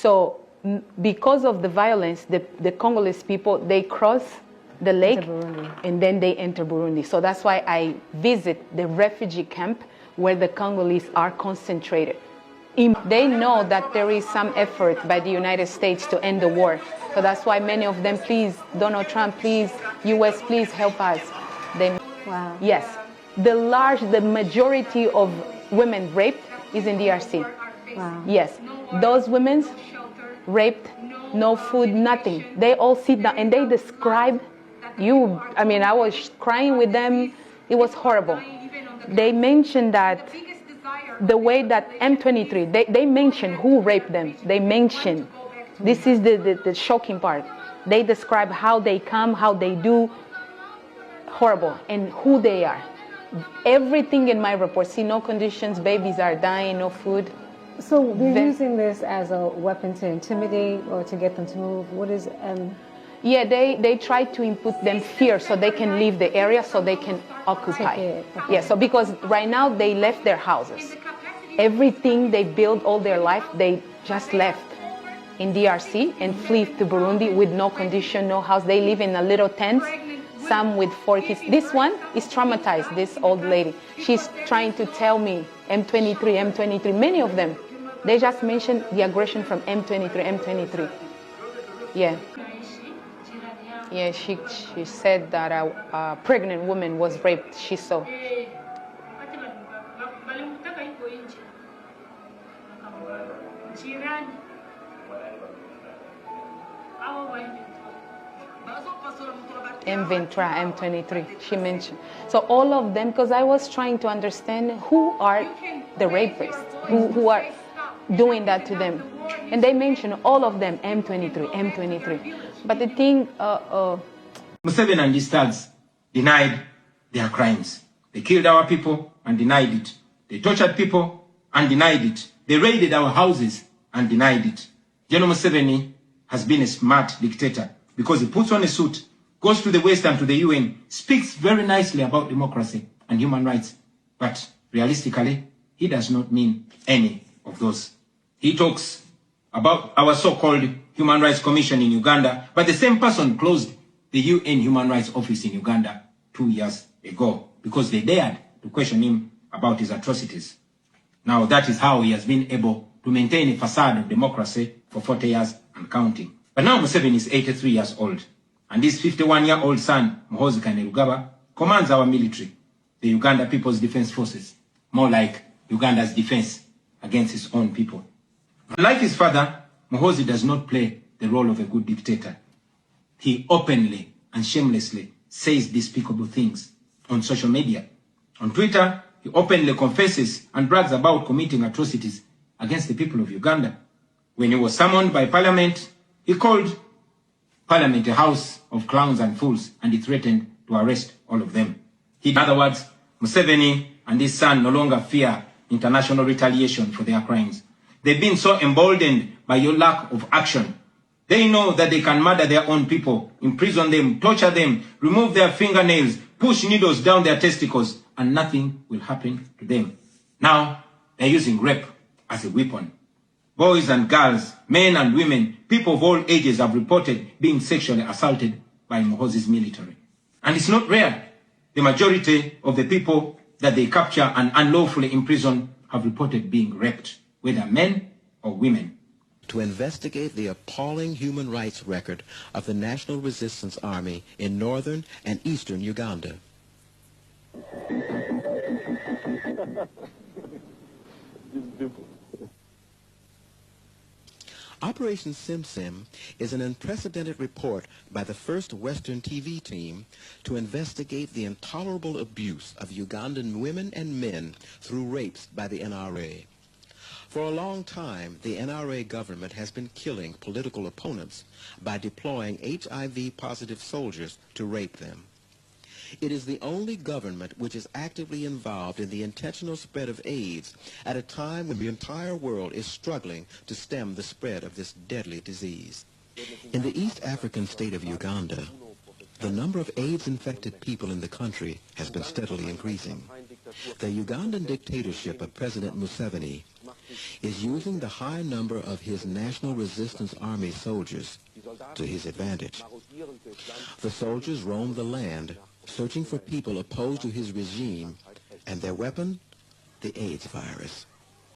So because of the violence, the Congolese people, they cross the lake and then they enter Burundi. So that's why I visit the refugee camp where the Congolese are concentrated. They know that there is some effort by the United States to end the war. So that's why many of them, please, Donald Trump, please, US, please help us. Wow. Yes. The majority of women raped is in DRC. Wow. Yes. Those women raped, no food, nothing. They all sit down and they describe I was crying with them. It was horrible. They mentioned that the way that M23, they mention who raped them. They mention, this is the shocking part. They describe how they come, how they do, horrible, and who they are. Everything in my report, see no conditions, babies are dying, no food. So they're using this as a weapon to intimidate or to get them to move. What is Yeah, they try to input them fear so they can leave the area, so they can occupy. Okay. Yeah, so because right now they left their houses. Everything they built all their life, they just left in DRC and flee to Burundi with no condition, no house. They live in a little tent, some with 4 kids. This one is traumatized, this old lady. She's trying to tell me M23, many of them. They just mentioned the aggression from M23. Yeah. Yeah, she said that a pregnant woman was raped. She saw. M23, she mentioned. So all of them, because I was trying to understand who are the rapists, who are doing that to them. And they mentioned all of them, M23. But the thing... Museveni and his thugs denied their crimes. They killed our people and denied it. They tortured people and denied it. They raided our houses and denied it. General Museveni has been a smart dictator because he puts on a suit, goes to the West and to the UN, speaks very nicely about democracy and human rights. But realistically, he does not mean any of those. He talks about our so-called Human Rights Commission in Uganda, but the same person closed the UN Human Rights Office in Uganda 2 years ago because they dared to question him about his atrocities. Now that is how he has been able to maintain a facade of democracy for 40 years and counting. But now Museveni is 83 years old, and his 51-year-old son, Muhoozi Kainerugaba, commands our military, the Uganda People's Defense Forces, more like Uganda's defense against its own people. Like his father, Muhoozi does not play the role of a good dictator. He openly and shamelessly says despicable things on social media. On Twitter, he openly confesses and brags about committing atrocities against the people of Uganda. When he was summoned by Parliament, he called Parliament a house of clowns and fools, and he threatened to arrest all of them. In other words, Museveni and his son no longer fear international retaliation for their crimes. They've been so emboldened by your lack of action. They know that they can murder their own people, imprison them, torture them, remove their fingernails, push needles down their testicles, and nothing will happen to them. Now, they're using rape as a weapon. Boys and girls, men and women, people of all ages have reported being sexually assaulted by Muhoozi's military. And it's not rare. The majority of the people that they capture and unlawfully imprison have reported being raped, whether men or women. To investigate the appalling human rights record of the National Resistance Army in northern and eastern Uganda. Operation Sim Sim is an unprecedented report by the first Western TV team to investigate the intolerable abuse of Ugandan women and men through rapes by the NRA. For a long time, the NRA government has been killing political opponents by deploying HIV-positive soldiers to rape them. It is the only government which is actively involved in the intentional spread of AIDS at a time when the entire world is struggling to stem the spread of this deadly disease. In the East African state of Uganda, the number of AIDS-infected people in the country has been steadily increasing. The Ugandan dictatorship of President Museveni is using the high number of his National Resistance Army soldiers to his advantage. The soldiers roam the land, searching for people opposed to his regime, and their weapon, the AIDS virus.